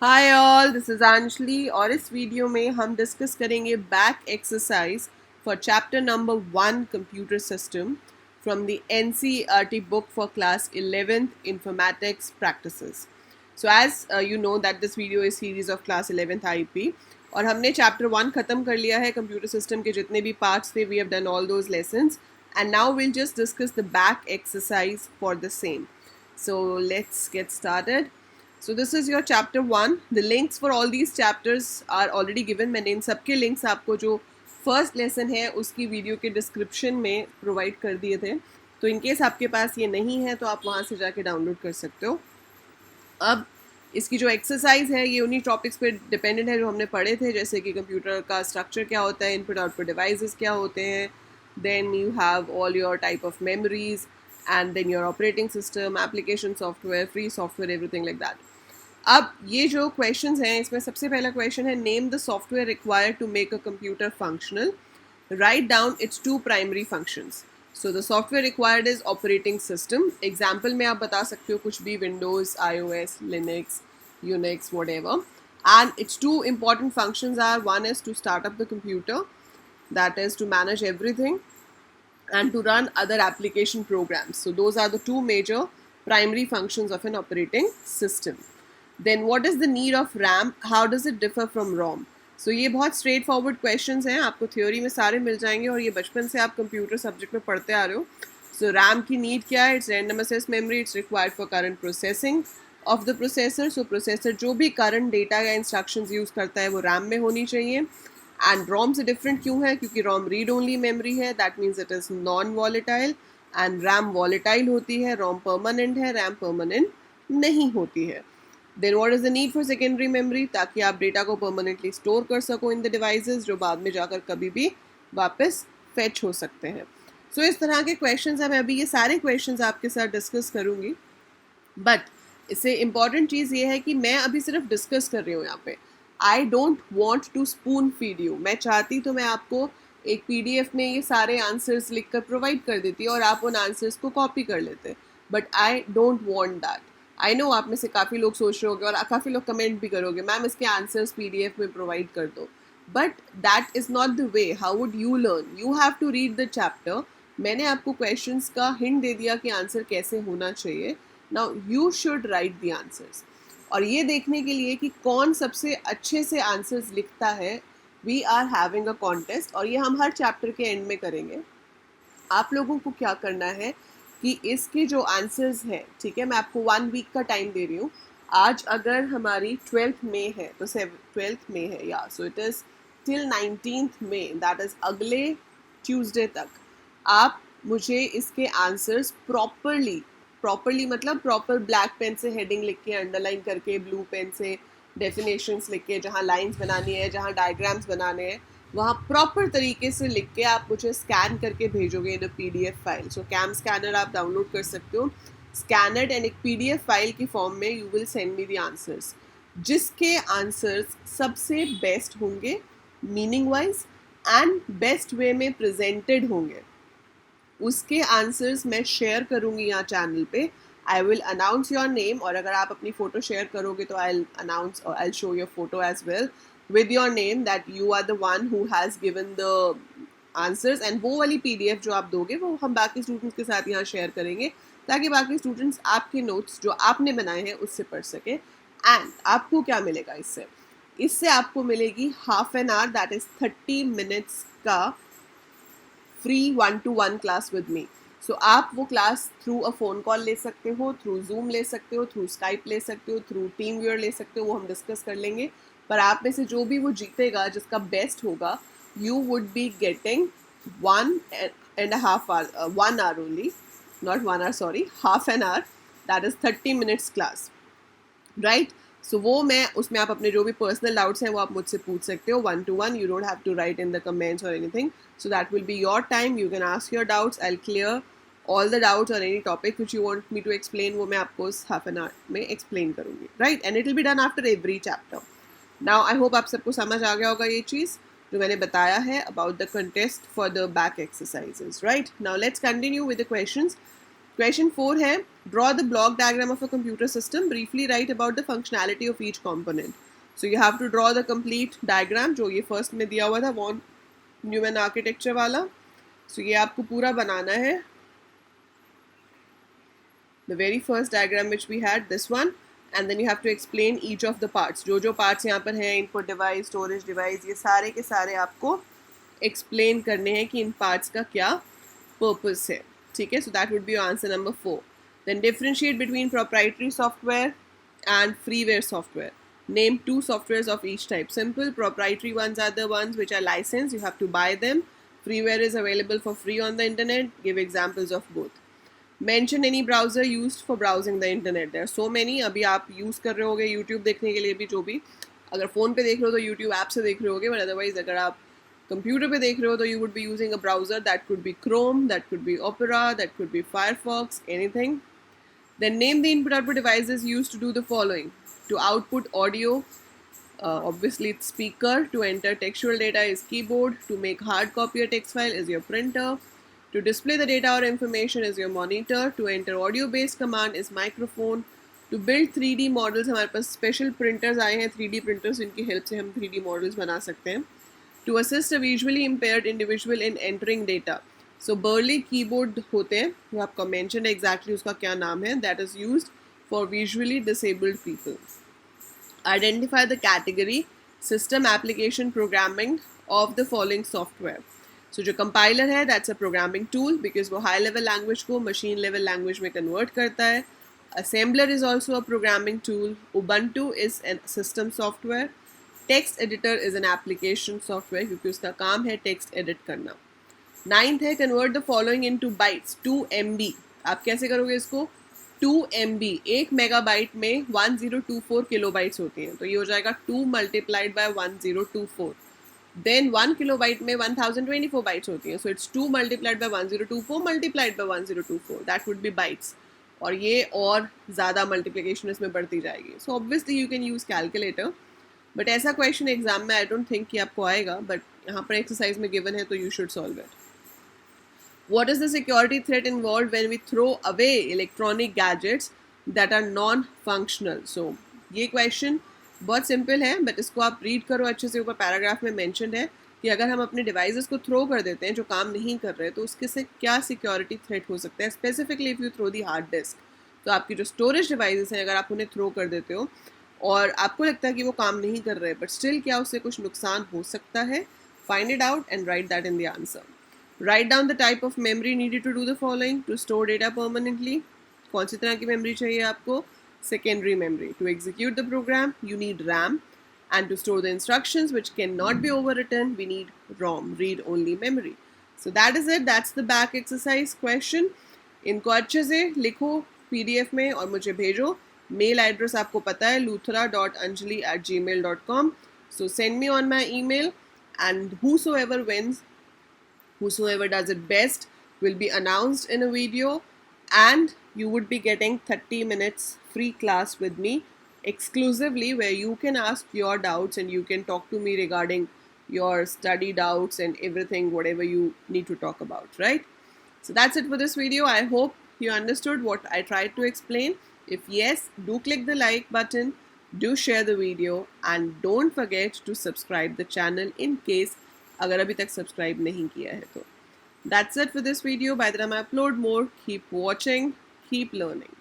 Hi all, this is Anjali और इस video में हम डिस्कस करेंगे back exercise for chapter number 1 computer system from the NCERT book for class 11th informatics practices. So as you know that this video is series of class 11th IP और हमने chapter 1 खत्म कर लिया है. Computer system के जितने भी parts थे we have done all those lessons and now will just discuss the back exercise for the same. So let's get started. So this is your chapter 1. The links for all these chapters are already given. मैंने इन सब के links आपको जो first lesson है उसकी video के description में provide कर दिए थे. तो इन केस आपके पास ये नहीं है तो आप वहाँ से जाके डाउनलोड कर सकते हो. अब इसकी जो एक्सरसाइज है ये उन्हीं टॉपिक्स पे डिपेंडेंट है जो हमने पढ़े थे, जैसे कि कंप्यूटर का स्ट्रक्चर क्या होता है, इनपुट आउटपुट डिवाइसेस क्या होते हैं, then you have all your type of memories and then your operating system, application software, free software, everything like that. अब ये जो क्वेश्चंस हैं इसमें सबसे पहला क्वेश्चन है name the software required to make a computer functional. Write down its two primary functions. So the software required is operating system. Example में आप बता सकते हो कुछ भी, Windows, iOS, Linux, Unix, whatever. And its two important functions are, one is to start up the computer, that is to manage everything, and to run other application programs. So those are the two major primary functions of an operating system. Then what is the need of RAM? How does it differ from ROM? So ये बहुत straight forward questions हैं, आपको theory में सारे मिल जाएंगे और ये बचपन से आप कंप्यूटर सब्जेक्ट में पढ़ते आ रहे हो. सो रैम की नीड क्या है? It's random access memory. It's required for current processing of the processor. So processor जो भी करंट डेटा या इंस्ट्रक्शंस यूज़ करता है वो रैम में होनी चाहिए. एंड रोम से डिफरेंट क्यों है? क्योंकि रोम रीड ओनली मेमोरी है, that means it is non volatile. And RAM volatile होती है, रोम परमानेंट है, रैम परमानेंट नहीं होती है. Then what is the need for secondary memory? ताकि आप डेटा को परमानेंटली स्टोर कर सको इन द डिवाइसेस, जो बाद में जाकर कभी भी वापस फेच हो सकते हैं. सो इस तरह के क्वेश्चंस हैं. मैं अभी ये सारे क्वेश्चंस आपके साथ डिस्कस करूँगी, बट इससे इम्पॉर्टेंट चीज़ ये है कि मैं अभी सिर्फ डिस्कस कर रही हूँ यहाँ पे. I don't want two spoon feed you. मैं चाहती तो मैं आपको एक PDF में ये सारे आंसर्स लिख कर प्रोवाइड कर देती और आप उन आंसर्स को कॉपी कर लेते, but I don't want that. I know आप में से काफ़ी लोग सोच रहे होगे और काफ़ी लोग कमेंट भी करोगे, मैम इसके आंसर्स PDF में प्रोवाइड कर दो. But that is not the way. How would you learn? You have to read the chapter. मैंने आपको क्वेश्चंस का हिंट दे दिया कि आंसर कैसे होना चाहिए. Now you should write the answers. और ये देखने के लिए कि कौन सबसे अच्छे से आंसर्स लिखता है, we are having a contest और ये हम हर चैप्टर के एंड में करेंगे. आप लोगों को क्या करना है कि इसके जो आंसर्स हैं, ठीक है, मैं आपको 1 वीक का टाइम दे रही हूँ. आज अगर हमारी 12th मई है तो 12th मई है, या so it is till 19th मई, दैट इज़ अगले ट्यूसडे तक आप मुझे इसके आंसर्स प्रॉपरली मतलब प्रॉपर ब्लैक पेन से हेडिंग लिख के, अंडरलाइन करके, ब्लू पेन से डेफिनेशंस लिख के, जहाँ लाइंस बनानी है, जहाँ डायग्राम्स बनाने हैं, वहाँ प्रॉपर तरीके से लिख के आप मुझे स्कैन करके भेजोगे इन PDF फाइल. सो कैम स्कैनर आप डाउनलोड कर सकते हो. स्कैनर्ड एंड एक PDF फाइल की फॉर्म में you will send me the answers. जिसके आंसर्स सबसे बेस्ट होंगे meaning wise and best way में प्रेजेंटेड होंगे, उसके आंसर्स मैं शेयर करूँगी यहाँ चैनल पे. I will announce your name, और अगर आप अपनी फ़ोटो शेयर करोगे तो आई अनाउंस और I show your photo as well with your name that you are the one who has given the answers. and वो वाली PDF जो आप दोगे वो हम बाकी स्टूडेंट्स के साथ यहाँ शेयर करेंगे ताकि बाकी स्टूडेंट्स आपके नोट्स जो आपने बनाए हैं उससे पढ़ सके. एंड आपको क्या मिलेगा इससे? इससे आपको मिलेगी half an hour, that is 30 minutes का free 1-to-1 class with me. So आप वो class through a phone call ले सकते हो, थ्रू जूम ले सकते हो, थ्रू स्काइप ले सकते हो, थ्रू टीम व्यूअर ले सकते हो, वो हम डिस्कस कर लेंगे. पर आप में से जो भी वो जीतेगा, जिसका बेस्ट होगा, you would be getting 1.5 hour, 1 hour only, not 1 hour, sorry, half an hour, that is 30 minutes class, right? सो वो मैं उसमें आप अपने जो भी पर्सनल डाउट्स हैं वो आप मुझसे पूछ सकते हो 1-to-1. You don't have to write in the comments और anything. So that will be your time. You can ask your doubts. I will clear all the doubts और any topic which you want me to explain, वो मैं आपको उस half an hour में explain करूँगी, right? And it will be done after every chapter. Now I hope आप सबको समझ आ गया होगा ये चीज़ जो मैंने बताया है about the contest for the back exercises, right? Now let's continue with the questions. Question 4 है, draw the block diagram of a computer system, briefly write about the functionality of each component. So you have to draw the complete diagram जो ये first में दिया हुआ था von Neumann architecture वाला. So ये आपको पूरा बनाना है. The very first diagram which we had, this one, and then you have to explain each of the parts. जो जो parts यहाँ पर हैं, input device, storage device, ये सारे के सारे आपको explain करने हैं कि इन parts का क्या purpose है. ठीक है, so that would be your answer number 4. Then differentiate between proprietary software and freeware software. Name 2 softwares of each type. Simple. Proprietary ones are the ones which are licensed. You have to buy them. Freeware is available for free on the internet. Give examples of both. Mention any browser used for browsing the internet. There are so many. अभी आप use कर रहे होगे YouTube देखने के लिए भी, जो भी अगर फ़ोन पे देख रहे हो तो YouTube ऐप से देख रहे होगे, but otherwise अगर आप कंप्यूटर पे देख रहे हो तो you would be using a browser. That could be Chrome, that could be Opera, that could be Firefox, anything. Then name the input-output devices used to do the following. To output audio, obviously it's speaker. To enter textual data is keyboard. To make hard copy a text file is your printer. To display the data or information is your monitor. To enter audio-based command is microphone. To build 3D models, हमारे पास special printers आए हैं, 3D printers, इनकी help से हम 3D models बना सकते हैं. To assist a visually impaired individual in entering data. So Burley keyboard होते हैं, वो आपका mentioned exactly उसका क्या नाम है, that is used for visually disabled people. Identify the category system application programming of the following software. So जो compiler है, that's a programming tool because वो high level language को machine level language में convert करता है. Assembler is also a programming tool. Ubuntu is a system software. Text editor is an application software क्योंकि उसका काम है text edit करना. 9th है, convert the following into bytes. 2 MB. आप कैसे करोगे इसको? 2 MB, 1 मेगाबाइट में 1024 किलोबाइट्स होती हैं, तो ये हो जाएगा 2 multiplied by 1024. Then 1 किलोबाइट में 1024 बाइट्स होती हैं, so it's 2 multiplied by 1024 multiplied by 1024. That would be bytes. और ये और ज़्यादा मल्टीप्लिकेशन इसमें बढ़ती जाएगी. So obviously you can use calculator. But ऐसा क्वेश्चन एग्जाम में आई डोंट थिंक कि आपको आएगा, बट यहाँ पर एक्सरसाइज में गिवन है तो you should solve it. What is the security threat involved when we throw away electronic gadgets that are non functional. So ये क्वेश्चन बहुत सिंपल है, बट इसको आप रीड करो अच्छे से. ऊपर पैराग्राफ में मैंशनड है कि अगर हम अपने डिवाइसेस को थ्रो कर देते हैं जो काम नहीं कर रहे, तो उसके से क्या सिक्योरिटी थ्रेट हो सकता है. Specifically if you throw the hard disk, तो आपकी जो स्टोरेज डिवाइसेस हैं अगर आप उन्हें थ्रो कर देते हो और आपको लगता है कि वो काम नहीं कर रहे, बट स्टिल क्या उससे कुछ नुकसान हो सकता है. Find it out and write that in the answer. Write down the type of memory needed to do the following. To store data permanently, कौन सी तरह की मेमोरी चाहिए आपको? Secondary memory. To execute the program you need RAM, and to store the instructions which cannot be overwritten we need ROM, read only memory. So that is it, that's the back exercise question. इनको अच्छे से लिखो PDF में और मुझे भेजो. Mail address आपको पता है, luthra.anjali@gmail.com. So send me on my email, and whosoever wins, whosoever does it best will be announced in a video, and you would be getting 30 minutes free class with me exclusively, where you can ask your doubts and you can talk to me regarding your study doubts and everything, whatever you need to talk about, right? So that's it for this video. I hope you understood what I tried to explain. If yes, do click the like button, do share the video, and don't forget to subscribe the channel in case अगर अभी तक subscribe नहीं किया है तो. That's it for this video. By the time I upload more, keep watching, keep learning.